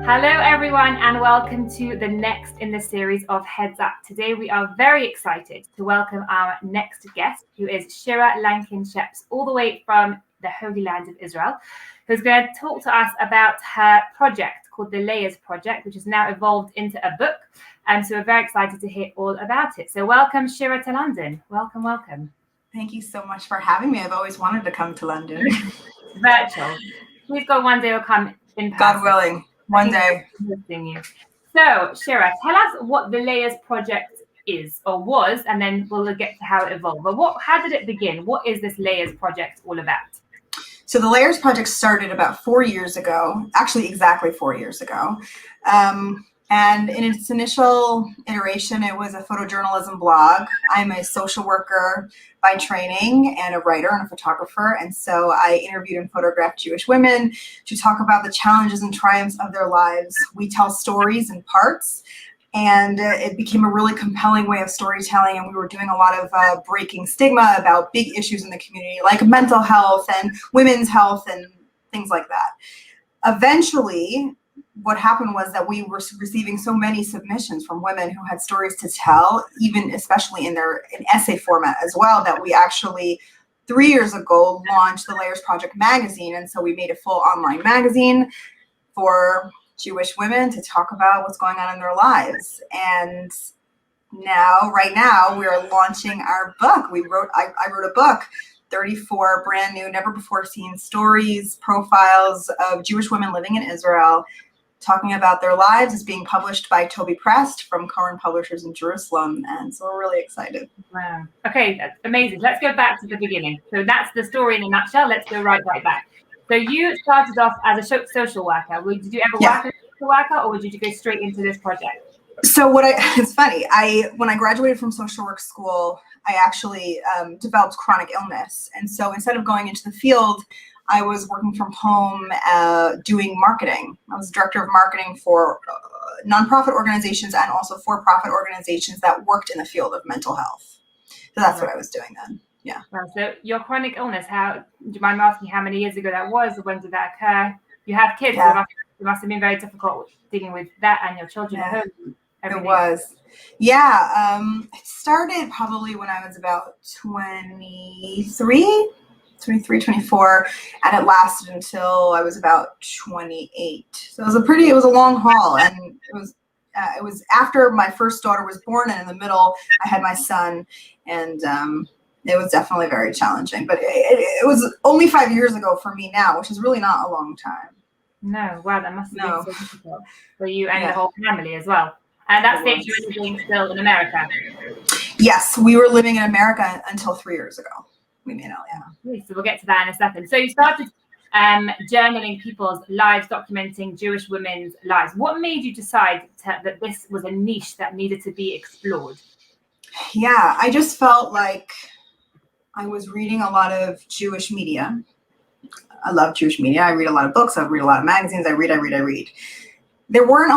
Hello, everyone, and welcome to the next in the series of Heads Up. Today, we are very excited to welcome our next guest, who is Shira Lankin Sheps, all the way from the Holy Land of Israel, who's going to talk to us about her project called the Layers Project, which has now evolved into a book. So we're very excited to hear all about it. So welcome, Shira, to London. Welcome, welcome. Thank you so much for having me. I've always wanted to come to London. Virtual. Please go one day or come in person. God willing. One day. So, Shira, tell us what the Layers Project is or was, and then we'll get to how it evolved. But how did it begin? What is this Layers Project all about? So the Layers Project started about 4 years ago, actually exactly 4 years ago. And in its initial iteration, it was a photojournalism blog. I'm a social worker by training and a writer and a photographer. And so I interviewed and photographed Jewish women to talk about the challenges and triumphs of their lives. We tell stories in parts, and it became a really compelling way of storytelling. And we were doing a lot of breaking stigma about big issues in the community, like mental health and women's health and things like that. Eventually, what happened was that we were receiving so many submissions from women who had stories to tell, even especially in essay format as well, that we actually 3 years ago launched the Layers Project magazine. And so we made a full online magazine for Jewish women to talk about what's going on in their lives. And right now we are launching our book. I wrote a book, 34 brand new, never before seen stories, profiles of Jewish women living in Israel, talking about their lives. Is being published by Toby Press from Cohen Publishers in Jerusalem. And so we're really excited. Wow. Okay, that's amazing. Let's go back to the beginning. So that's the story in a nutshell. Let's go right back. So you started off as a social worker. Did you ever work as a social worker, or did you go straight into this project? So it's funny. When I graduated from social work school, I actually developed chronic illness. And so instead of going into the field, I was working from home doing marketing. I was director of marketing for nonprofit organizations and also for-profit organizations that worked in the field of mental health. So that's what I was doing then. Yeah. Well, so your chronic illness, do you mind asking how many years ago that was? When did that occur? You have kids. Yeah. It must have been very difficult dealing with that and your children at home. It was. Yeah. It started probably when I was about 23, 24, and it lasted until I was about 28. So it was a long haul, and it was after my first daughter was born, and in the middle I had my son, and it was definitely very challenging. But it was only 5 years ago for me now, which is really not a long time. No, wow, that must have been so difficult for you and the whole family as well. And that stage you were living still in America? Yes, we were living in America until 3 years ago. We may know, yeah. So we'll get to that in a second. So you started journaling people's lives, documenting Jewish women's lives. What made you decide that this was a niche that needed to be explored? Yeah, I just felt like I was reading a lot of Jewish media. I love Jewish media. I read a lot of books. I read a lot of magazines. I read. There weren't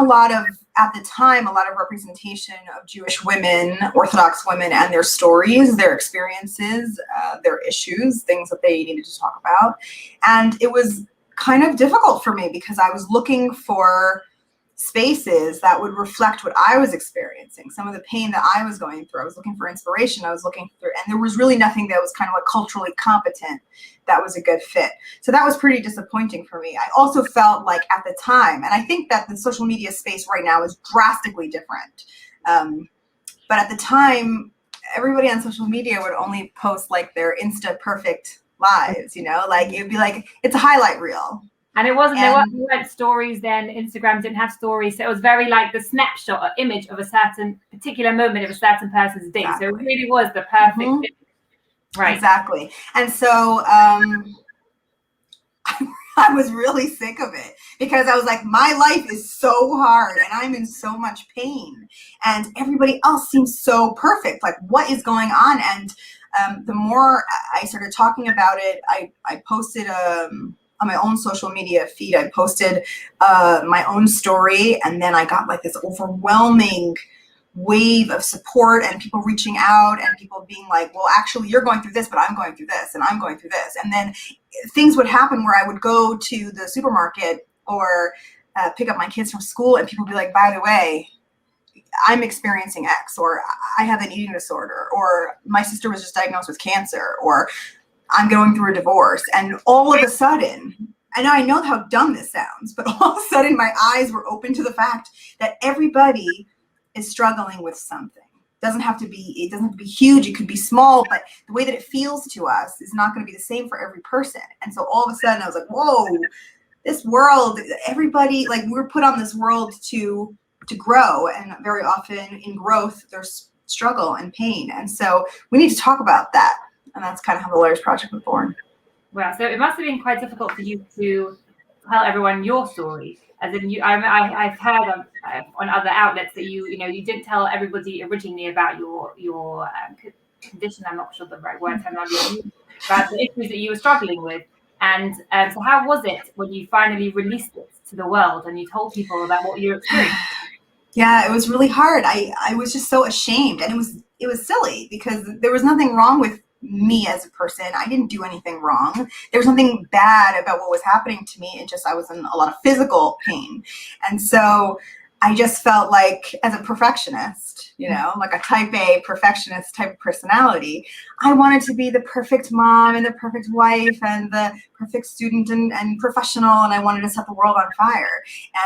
at the time, a lot of representation of Jewish women, Orthodox women, and their stories, their experiences, their issues, things that they needed to talk about. And it was kind of difficult for me because I was looking for spaces that would reflect what I was experiencing, some of the pain that I was going through. I was looking for inspiration. And there was really nothing that was kind of like culturally competent that was a good fit. So that was pretty disappointing for me. I also felt like at the time, and I think that the social media space right now is drastically different. But at the time, everybody on social media would only post like their Insta perfect lives, like it'd be like, it's a highlight reel. And it wasn't, there weren't stories then. Instagram didn't have stories. So it was very like the snapshot or image of a certain particular moment of a certain person's day. Exactly. So it really was the perfect image. Right. Exactly. And so I was really sick of it because I was like, my life is so hard and I'm in so much pain and everybody else seems so perfect. Like, what is going on? And the more I started talking about it, I posted on my own social media feed, I posted my own story, and then I got like this overwhelming wave of support and people reaching out and people being like, well, actually you're going through this, but I'm going through this and I'm going through this. And then things would happen where I would go to the supermarket or pick up my kids from school and people be like, by the way, I'm experiencing X, or I have an eating disorder, or my sister was just diagnosed with cancer, or I'm going through a divorce. And all of a sudden, I know how dumb this sounds, but all of a sudden my eyes were open to the fact that everybody is struggling with something. It doesn't have to be huge. It could be small, but the way that it feels to us is not going to be the same for every person. And so all of a sudden I was like, whoa, this world, everybody, like, we're put on this world to grow, and very often in growth there's struggle and pain, and so we need to talk about that, and that's kind of how the Layers Project was born. Wow, so it must have been quite difficult for you to tell everyone your story, as in I've heard on other outlets that you didn't tell everybody originally about your condition. I'm not sure the right word terminology, about the issues that you were struggling with. And so how was it when you finally released it to the world and you told people about what you experienced? Yeah, it was really hard. I was just so ashamed, and it was silly because there was nothing wrong with me as a person. I didn't do anything wrong. There was nothing bad about what was happening to me. It just, I was in a lot of physical pain. And so I just felt like, as a perfectionist, like a type A perfectionist type of personality, I wanted to be the perfect mom and the perfect wife and the perfect student and professional, and I wanted to set the world on fire.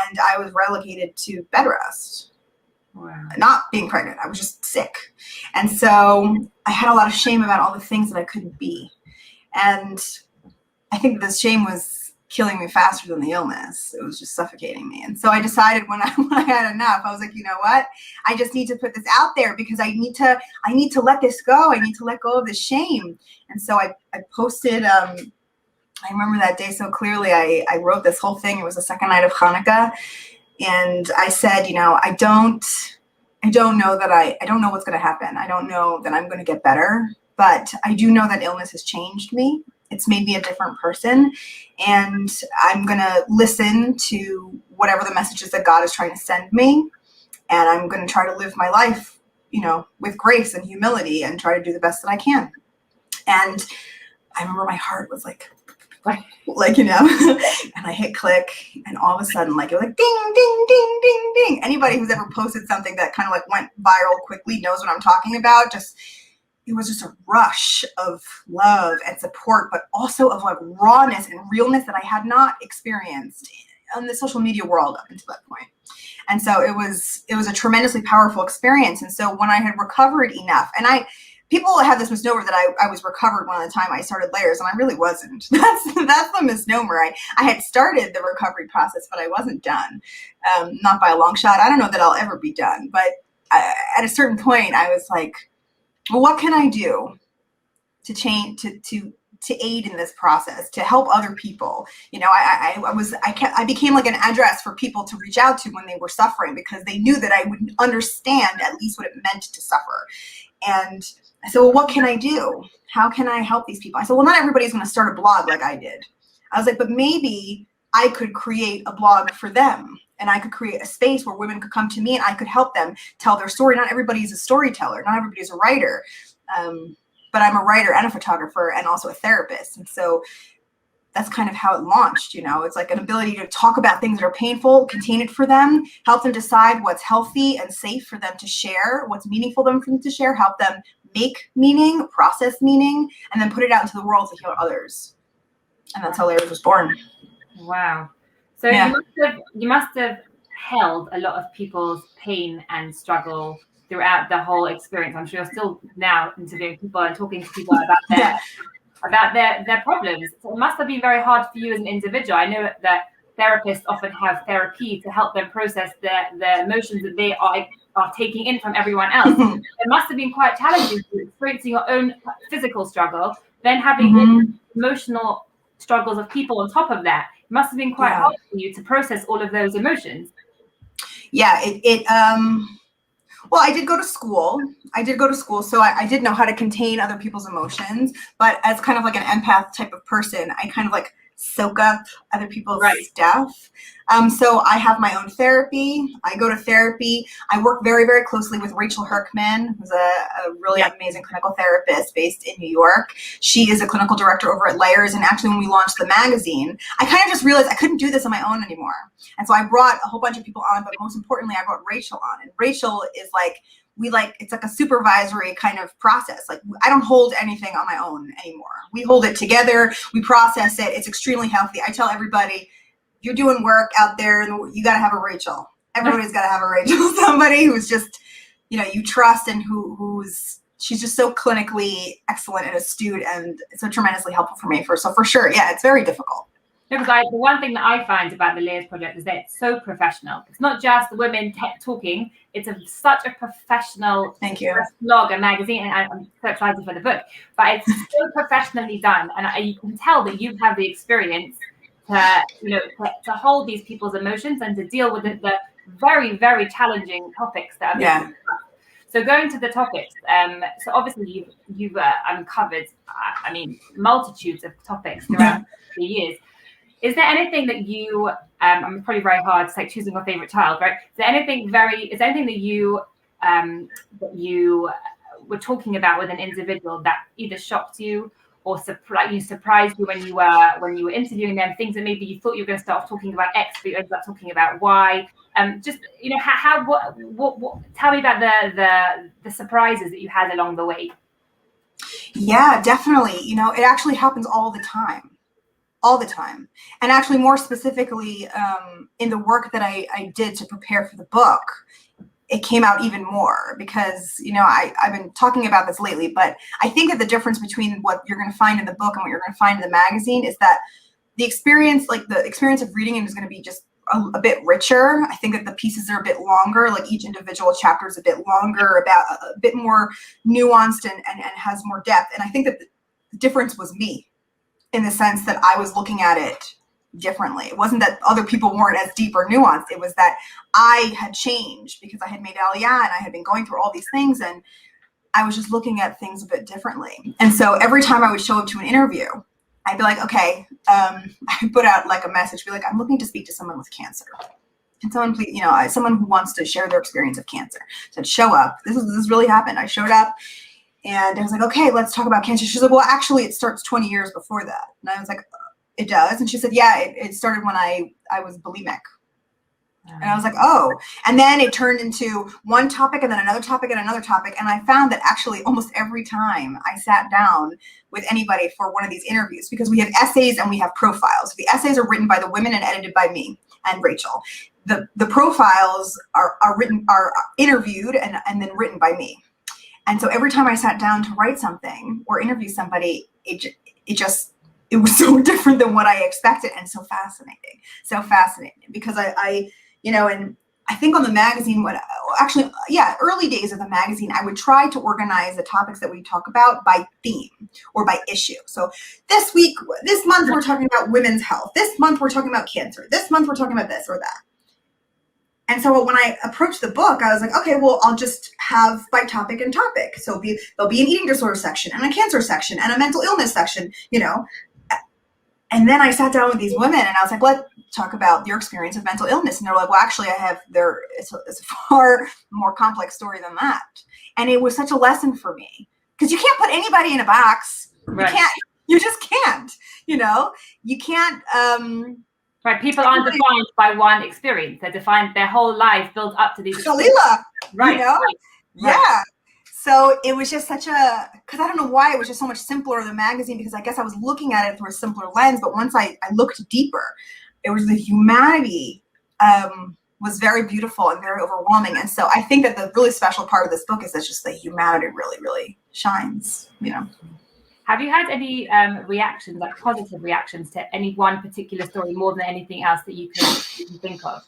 And I was relegated to bed rest. Wow. Not being pregnant, I was just sick. And so I had a lot of shame about all the things that I couldn't be. And I think the shame was killing me faster than the illness. It was just suffocating me. And so I decided when I had enough, I was like, you know what? I just need to put this out there because I need to let this go. I need to let go of this shame. And so I posted, I remember that day so clearly. I wrote this whole thing. It was the second night of Hanukkah. And I said, I don't know what's going to happen. I don't know that I'm going to get better, but I do know that illness has changed me. It's made me a different person, and I'm going to listen to whatever the messages that God is trying to send me, and I'm going to try to live my life, with grace and humility, and try to do the best that I can. And I remember my heart was like, and I hit click, and all of a sudden, it was like ding, ding, ding, ding, ding. Anybody who's ever posted something that kind of went viral quickly knows what I'm talking about. It was just a rush of love and support, but also of rawness and realness that I had not experienced in the social media world up until that point. And so it was a tremendously powerful experience. And so when I had recovered enough, and people have this misnomer that I was recovered one of the time I started Layers, and I really wasn't. That's the misnomer. I had started the recovery process, but I wasn't done. Not by a long shot. I don't know that I'll ever be done, but at a certain point I was like, well, what can I do to change, to aid in this process, to help other people? I became like an address for people to reach out to when they were suffering, because they knew that I would understand at least what it meant to suffer. And I said, well, what can I do? How can I help these people? I said, well, not everybody's going to start a blog like I did. I was like, but maybe I could create a blog for them. And I could create a space where women could come to me and I could help them tell their story. Not everybody's a storyteller. Not everybody's a writer. But I'm a writer and a photographer and also a therapist. And so that's kind of how it launched. It's like an ability to talk about things that are painful, contain it for them, help them decide what's healthy and safe for them to share, what's meaningful for them to share, help them make meaning, process meaning, and then put it out into the world to heal others. And that's how Layers was born. Wow. So yeah. You must have held a lot of people's pain and struggle throughout the whole experience. I'm sure you're still now interviewing people and talking to people about their problems. So it must have been very hard for you as an individual. I know that therapists often have therapy to help them process the emotions that they are taking in from everyone else. It must have been quite challenging to experiencing your own physical struggle, then having emotional struggles of people on top of that. It must have been quite hard for you to process all of those emotions. Yeah, well, I did go to school. So I did know how to contain other people's emotions. But as kind of like an empath type of person, I kind of soak up other people's Right. stuff. So I have my own therapy. I go to therapy. I work very, very closely with Rachel Herkman, who's a really amazing clinical therapist based in New York. She is a clinical director over at Layers. And actually, when we launched the magazine, I kind of just realized I couldn't do this on my own anymore. And so I brought a whole bunch of people on, but most importantly, I brought Rachel on. And Rachel is it's like a supervisory kind of process. Like, I don't hold anything on my own anymore. We hold it together. We process it. It's extremely healthy. I tell everybody, you're doing work out there, and you got to have a Rachel. Everybody's got to have a Rachel. Somebody who's just, you trust, and she's just so clinically excellent and astute, and so tremendously helpful for me. So for sure, yeah, it's very difficult. Because the one thing that I find about the Layers Project is that it's so professional. It's not just the women talking. It's such a professional blog and magazine, and I'm so excited for the book. But it's so professionally done, and you can tell that you have the experience to hold these people's emotions and to deal with the very, very challenging topics that are being discussed. So going to the topics, so obviously you've uncovered, multitudes of topics throughout the years. Is there anything that you, I'm probably very hard, it's like choosing your favorite child, right? Is there anything that you were talking about with an individual that either shocked you or surprised you when you were interviewing them, things that maybe you thought you were going to start off talking about X, but you ended up talking about Y? What tell me about the surprises that you had along the way. Yeah, definitely. It actually happens all the time. And actually, more specifically, in the work that I did to prepare for the book, it came out even more because, I've been talking about this lately, but I think that the difference between what you're going to find in the book and what you're going to find in the magazine is that the experience of reading it is going to be just a bit richer. I think that the pieces are a bit longer, like each individual chapter is a bit longer, about a bit more nuanced and has more depth. And I think that the difference was me, in the sense that I was looking at it differently. It wasn't that other people weren't as deep or nuanced. It was that I had changed because I had made Aliyah and I had been going through all these things, and I was just looking at things a bit differently. And so every time I would show up to an interview, I'd be like, okay, I put out like a message, be like, I'm looking to speak to someone with cancer. And someone, please, someone who wants to share their experience of cancer. So I'd show up. This really happened. I showed up. And I was like, okay, let's talk about cancer. She's like, well, actually, it starts 20 years before that. And I was like, it does? And she said, yeah, it started when I was bulimic. And I was like, oh. And then it turned into one topic and then another topic and another topic. And I found that actually almost every time I sat down with anybody for one of these interviews, because we have essays and we have profiles. The essays are written by the women and edited by me and Rachel. The profiles are interviewed and then written by me. And so every time I sat down to write something or interview somebody, it was so different than what I expected, and so fascinating because and I think on the magazine, early days of the magazine, I would try to organize the topics that we talk about by theme or by issue. So this month, we're talking about women's health. This month, we're talking about cancer. This month, we're talking about this or that. And so when I approached the book, I was like, okay, well, I'll just have by topic and topic. So there'll be an eating disorder section and a cancer section and a mental illness section, And then I sat down with these women and I was like, let's talk about your experience of mental illness. And they're like, well, actually, it's a far more complex story than that. And it was such a lesson for me because you can't put anybody in a box. Right. You just can't, you can't, right, people aren't defined by one experience. They're defined, their whole life builds up to these experiences. Right. Right. Yeah. So it was just because I don't know why it was just so much simpler in the magazine, because I guess I was looking at it through a simpler lens. But once I looked deeper, it was the humanity was very beautiful and very overwhelming. And so I think that the really special part of this book is that just the humanity really, really shines, Have you had any reactions, like positive reactions to any one particular story more than anything else that you can think of?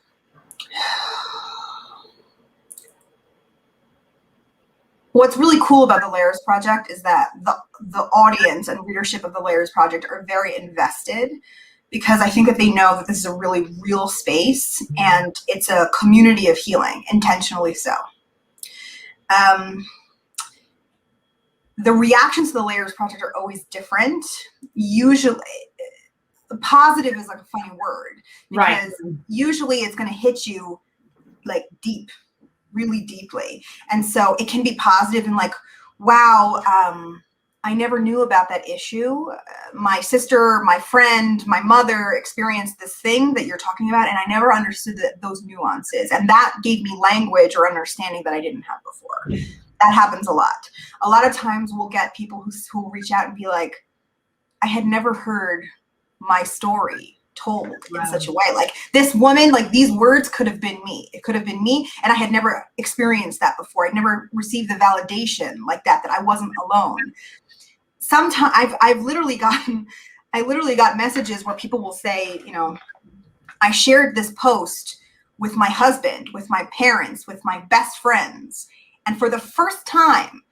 What's really cool about the Layers Project is that the audience and readership of the Layers Project are very invested, because I think that they know that this is a really real space and it's a community of healing, intentionally so. The reactions to the Layers Project are always different. Usually, positive is like a funny word, because Right. usually it's going to hit you like deep, really deeply. And so it can be positive and like, wow, I never knew about that issue. My sister, my friend, my mother experienced this thing that you're talking about, and I never understood those nuances. And that gave me language or understanding that I didn't have before. That happens a lot. A lot of times we'll get people who reach out and be like, I had never heard my story told in such a way. Like this woman, like these words could have been me. It could have been me. And I had never experienced that before. I'd never received the validation like that I wasn't alone. Sometimes I literally got messages where people will say, you know, I shared this post with my husband, with my parents, with my best friends. And for the first time,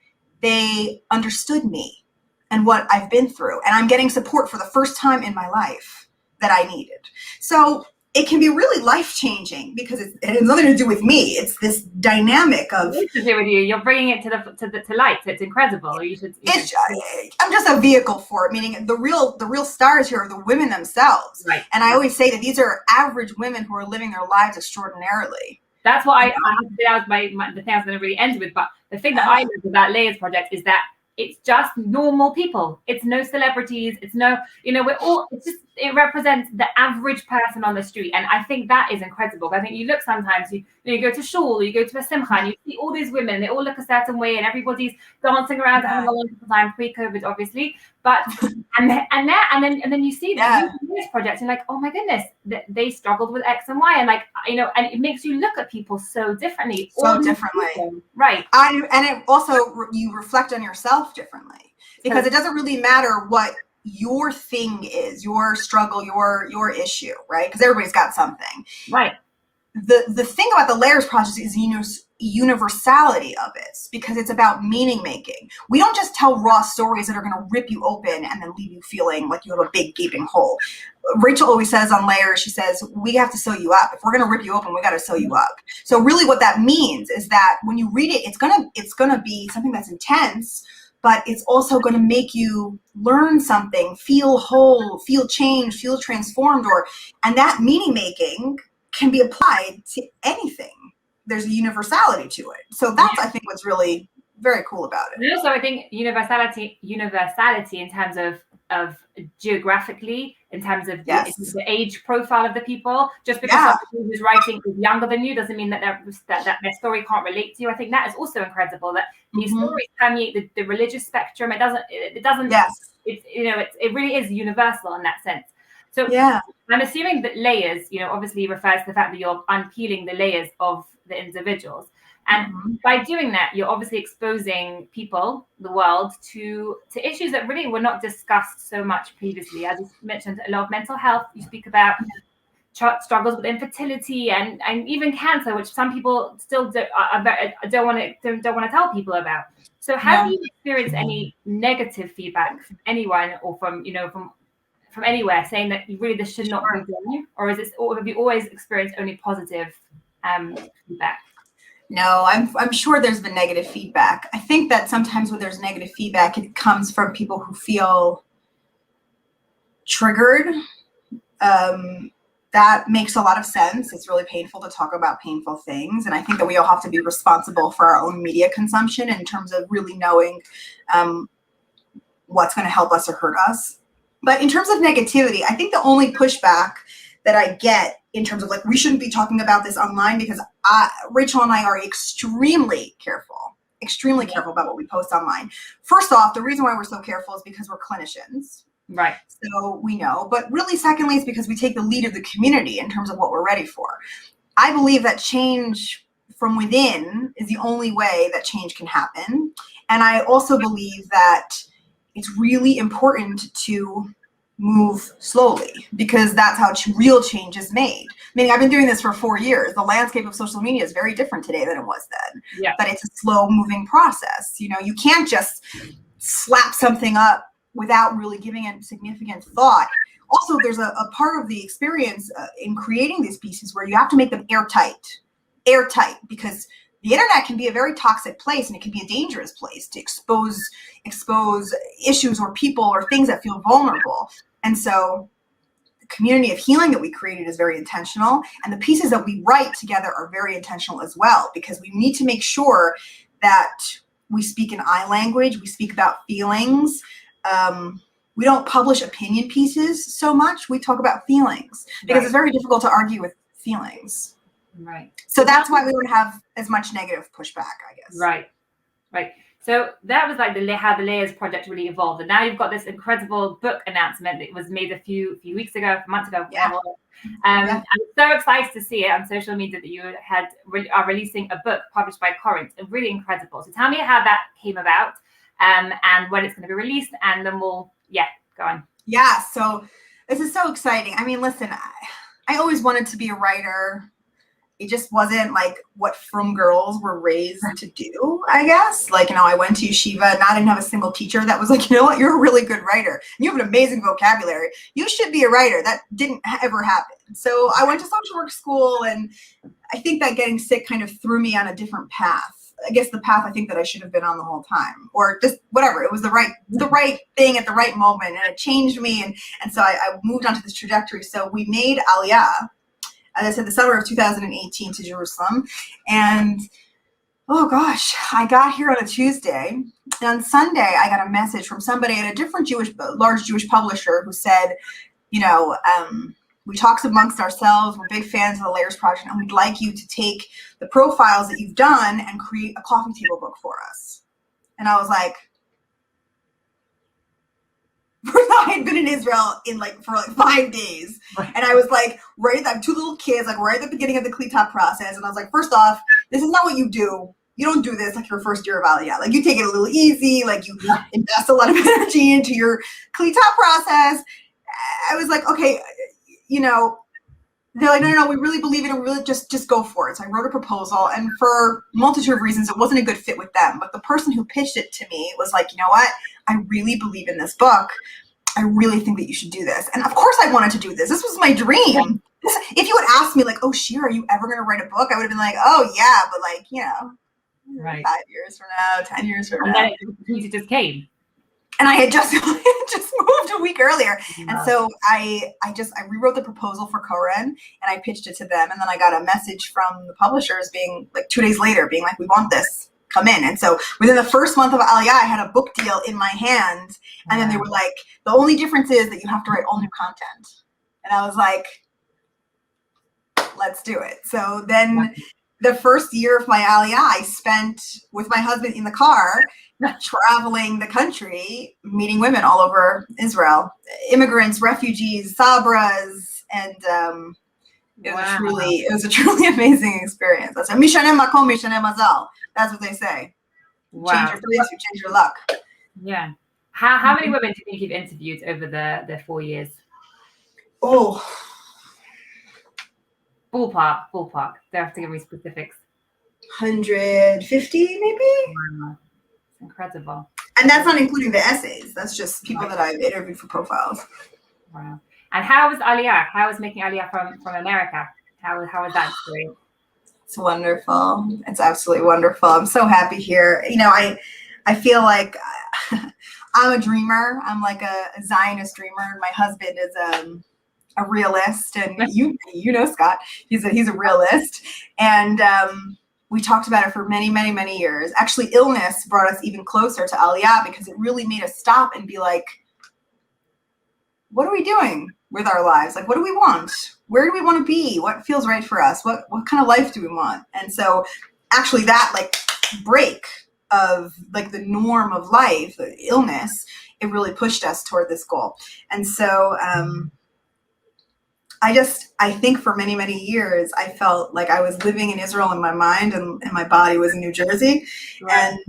they understood me and what I've been through. And I'm getting support for the first time in my life that I needed. So it can be really life-changing because it has nothing to do with me. It's this dynamic of... It's to do with you. You're bringing it to light. So it's incredible. You should. I'm just a vehicle for it, meaning the real stars here are the women themselves. Right. And I always say that these are average women who are living their lives extraordinarily. That's what I have to say. That was the thing I was going to really end with. But the thing that I love about Layers Project is that it's just normal people. It's no celebrities. It's no, we're all, it represents the average person on the street. And I think that is incredible. I think you look sometimes, you go to shul, or you go to a simcha, and you see all these women, they all look a certain way, and everybody's dancing around, having a wonderful time, pre-COVID, obviously. But, and then you see this project, and like, oh my goodness, they struggled with X and Y. And like, and it makes you look at people so differently. So differently. Right. And it also, you reflect on yourself differently, because it doesn't really matter what your thing is, your struggle, your issue, right? Because everybody's got something. Right. The thing about the Layers Project is universality of it, because it's about meaning making. We don't just tell raw stories that are going to rip you open and then leave you feeling like you have a big gaping hole. Rachel always says on Layers, she says, we have to sew you up. If we're going to rip you open, we got to sew you up. So really what that means is that when you read it, it's going to be something that's intense, but it's also going to make you learn something, feel whole, feel changed, feel transformed, and that meaning making can be applied to anything. There's a universality to it. So that's, I think, what's really very cool about it. And also, I think universality in terms of geographically, in terms of the age profile of the people. Just because someone who's writing is younger than you doesn't mean that their story can't relate to you. I think that is also incredible, that these stories permeate the religious spectrum. It doesn't. Yes. It really is universal in that sense. So I'm assuming that Layers, obviously refers to the fact that you're unpeeling the layers of the individuals. And by doing that, you're obviously exposing people, the world, to issues that really were not discussed so much previously. As you mentioned, a lot of mental health. You speak about struggles with infertility and even cancer, which some people still don't want to tell people about. So have you experienced any negative feedback from anyone or from anywhere saying that really this should not be done, or have you always experienced only positive feedback? No, I'm sure there's been negative feedback. I think that sometimes when there's negative feedback, it comes from people who feel triggered. That makes a lot of sense. It's really painful to talk about painful things. And I think that we all have to be responsible for our own media consumption in terms of really knowing what's going to help us or hurt us. But in terms of negativity, I think the only pushback that I get in terms of like, we shouldn't be talking about this online, because Rachel and I are extremely careful about what we post online. First off, the reason why we're so careful is because we're clinicians. Right. So we know, but really secondly, is because we take the lead of the community in terms of what we're ready for. I believe that change from within is the only way that change can happen. And I also believe that it's really important to move slowly, because that's how real change is made. Meaning, I've been doing this for 4 years. The landscape of social media is very different today than it was then. Yeah. But it's a slow moving process. You can't just slap something up without really giving it significant thought. Also, there's a part of the experience in creating these pieces where you have to make them airtight, because the internet can be a very toxic place, and it can be a dangerous place to expose issues or people or things that feel vulnerable. And so community of healing that we created is very intentional. And the pieces that we write together are very intentional as well, because we need to make sure that we speak in I language, we speak about feelings. We don't publish opinion pieces so much. We talk about feelings because it's very difficult to argue with feelings. Right. So that's why we would have as much negative pushback, I guess. Right. So that was like how the Layers project really evolved. And now you've got this incredible book announcement that was made a few weeks ago, months ago. Yeah. I'm so excited to see it on social media that you are releasing a book published by Corinth, and really incredible. So tell me how that came about, and when it's going to be released, and then we'll go on. Yeah, so this is so exciting. I mean, listen, I always wanted to be a writer. It just wasn't like what frum girls were raised to do, I guess. Like, I went to yeshiva and I didn't have a single teacher that was like, you know what, you're a really good writer. You have an amazing vocabulary. You should be a writer. That didn't ever happen. So I went to social work school, and I think that getting sick kind of threw me on a different path. I guess the path I think that I should have been on the whole time, or just whatever. It was the right thing at the right moment, and it changed me. And so I moved onto this trajectory. So we made Aliyah, as I said, the summer of 2018 to Jerusalem. And oh gosh, I got here on a Tuesday. And on Sunday, I got a message from somebody at a different large Jewish publisher who said, we talked amongst ourselves. We're big fans of the Layers Project, and we'd like you to take the profiles that you've done and create a coffee table book for us. And I was like, I had been in Israel for 5 days. Right. And I was like, I have 2 little kids, like right at the beginning of the Klitah process. And I was like, first off, this is not what you do. You don't do this like your first year of Aliyah. Like, you take it a little easy, like you invest a lot of energy into your Klitah process. I was like, okay, they're like, no, we really believe it, and really just go for it. So I wrote a proposal, and for a multitude of reasons, it wasn't a good fit with them. But the person who pitched it to me was like, you know what? I really believe in this book. I really think that you should do this. And of course I wanted to do this. This was my dream. If you had asked me like, oh, Shira, are you ever going to write a book? I would have been like, oh yeah, but like, 5 years from now, 10 years from now. And then it just came. And I had just moved a week earlier. Yeah. And so I rewrote the proposal for Koren, and I pitched it to them. And then I got a message from the publishers being like 2 days later being like, we want this, come in. And so within the first month of Aliyah, I had a book deal in my hand. And then they were like, the only difference is that you have to write all new content. And I was like, let's do it. So then the first year of my Aliyah, I spent with my husband in the car, traveling the country, meeting women all over Israel, immigrants, refugees, sabras, and it was a truly amazing experience. That's mishanem makom, mishanem mazal. That's what they say. Wow. Change your place, you change your luck. Yeah. How many women do you think you've interviewed over the 4 years? Oh. Ballpark. Don't have to give me specifics. 150 maybe? Wow. It's incredible. And that's not including the essays. That's just people that I've interviewed for profiles. Wow. And how was Aliyah? How was making Aliyah from America? How was that experience? It's wonderful. It's absolutely wonderful. I'm so happy here. I feel like I'm a dreamer. I'm like a Zionist dreamer. And my husband is a realist. And you know Scott. He's a realist. And we talked about it for many, many, many years. Actually, illness brought us even closer to Aliyah because it really made us stop and be like, what are we doing with our lives? Like, what do we want? Where do we want to be? What feels right for us? What kind of life do we want? And so actually that like break of like the norm of life, the illness, it really pushed us toward this goal. And so I think for many, many years, I felt like I was living in Israel in my mind and my body was in New Jersey. Right. And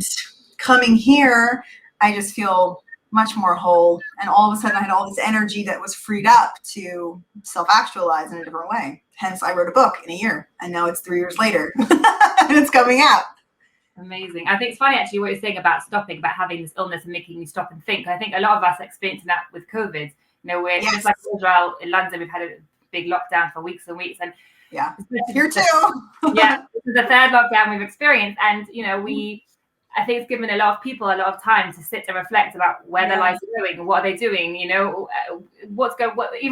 coming here, I just feel much more whole. And all of a sudden I had all this energy that was freed up to self-actualize in a different way. Hence, I wrote a book in a year, and now it's 3 years later and it's coming out. Amazing. I think it's funny actually what you're saying about stopping, about having this illness and making you stop and think. I think a lot of us are experiencing that with COVID. We're just like Israel, in London, we've had a big lockdown for weeks and weeks. And yeah, here too. Yeah, this is the third lockdown we've experienced. And, we I think it's given a lot of people a lot of time to sit and reflect about where their lives are going and what are they doing, even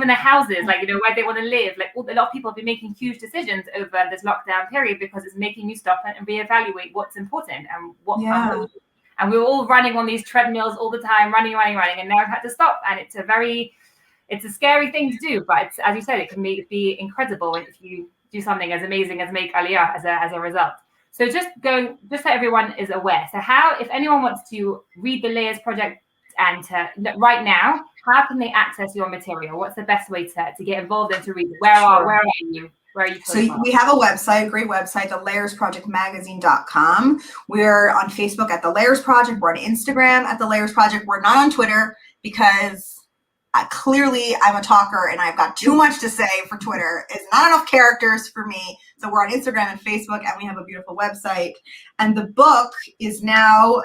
their houses, like, where they want to live. Like, a lot of people have been making huge decisions over this lockdown period because it's making you stop and reevaluate what's important and what. And we were all running on these treadmills all the time, running, and now I've had to stop. And it's a scary thing to do, but it's, as you said, it can be incredible if you do something as amazing as make Aliyah as a result. So just so everyone is aware. So if anyone wants to read the Layers project and right now, how can they access your material? What's the best way to get involved and to read? Where are you? Where are you? So we have a website, a great website, theLayersProjectMagazine.com. We're on Facebook at The Layers Project. We're on Instagram at The Layers Project. We're not on Twitter because clearly I'm a talker and I've got too much to say for Twitter. It's not enough characters for me. So we're on Instagram and Facebook, and we have a beautiful website. And the book is now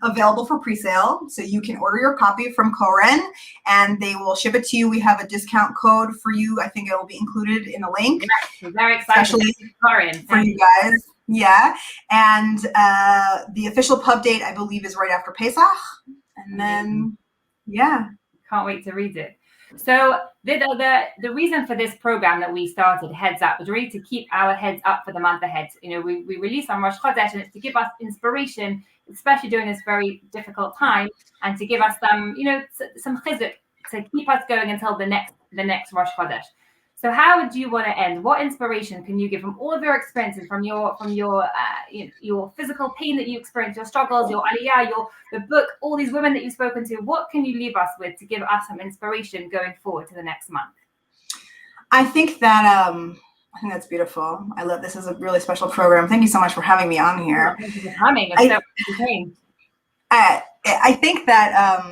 available for pre-sale. So you can order your copy from Koren and they will ship it to you. We have a discount code for you. I think it will be included in the link. Yeah, very excited. Especially Koren, for you guys. Yeah. And the official pub date, I believe, is right after Pesach. And then, Can't wait to read it. So the reason for this program that we started, Heads Up, was really to keep our heads up for the month ahead. We release on Rosh Chodesh, and it's to give us inspiration, especially during this very difficult time, and to give us some chizuk to keep us going until the next Rosh Chodesh. So how would you want to end? What inspiration can you give from all of your experiences, from your physical pain that you experienced, your struggles, your aliyah, the book, all these women that you've spoken to? What can you leave us with to give us some inspiration going forward to the next month? I think that's beautiful. I love this. Is a really special program. Thank you so much for having me on here. Thank you for coming. I think that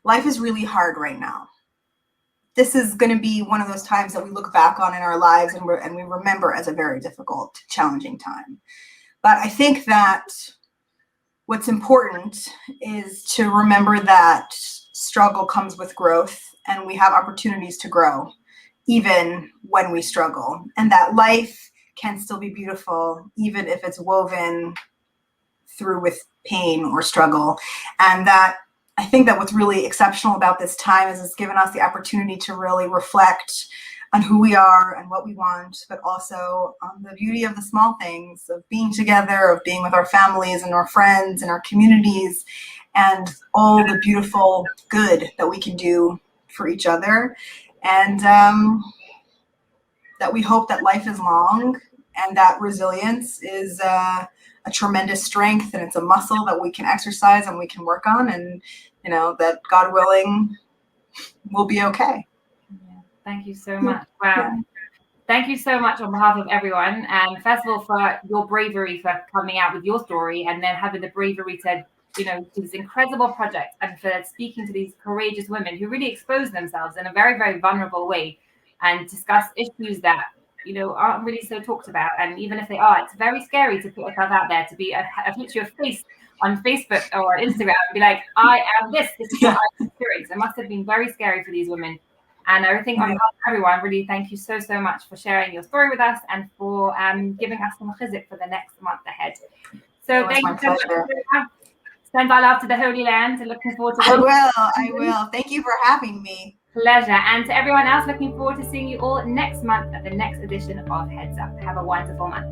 life is really hard right now. This is going to be one of those times that we look back on in our lives and we remember as a very difficult, challenging time. But I think that what's important is to remember that struggle comes with growth, and we have opportunities to grow even when we struggle, and that life can still be beautiful even if it's woven through with pain or struggle. And that I think that what's really exceptional about this time is it's given us the opportunity to really reflect on who we are and what we want, but also on the beauty of the small things, of being together, of being with our families and our friends and our communities, and all the beautiful good that we can do for each other. And that we hope that life is long, and that resilience is a tremendous strength, and it's a muscle that we can exercise and we can work on, and that God willing will be okay. Yeah. Thank you so much. Wow. Yeah. Thank you so much on behalf of everyone. And first of all, for your bravery for coming out with your story, and then having the bravery to do this incredible project, and for speaking to these courageous women who really expose themselves in a very, very vulnerable way and discuss issues that aren't really so talked about. And even if they are, it's very scary to put yourself out there, to be a picture of face on Facebook or Instagram and be like, I am this is what I experienced. It must have been very scary for these women. And I think on behalf of everyone, really thank you so much for sharing your story with us and for giving us some chizuk for the next month ahead. So thank you so much. Send our love to the Holy Land, and looking forward to I will. Thank you for having me. Pleasure. And to everyone else, looking forward to seeing you all next month at the next edition of Heads Up. Have a wonderful month.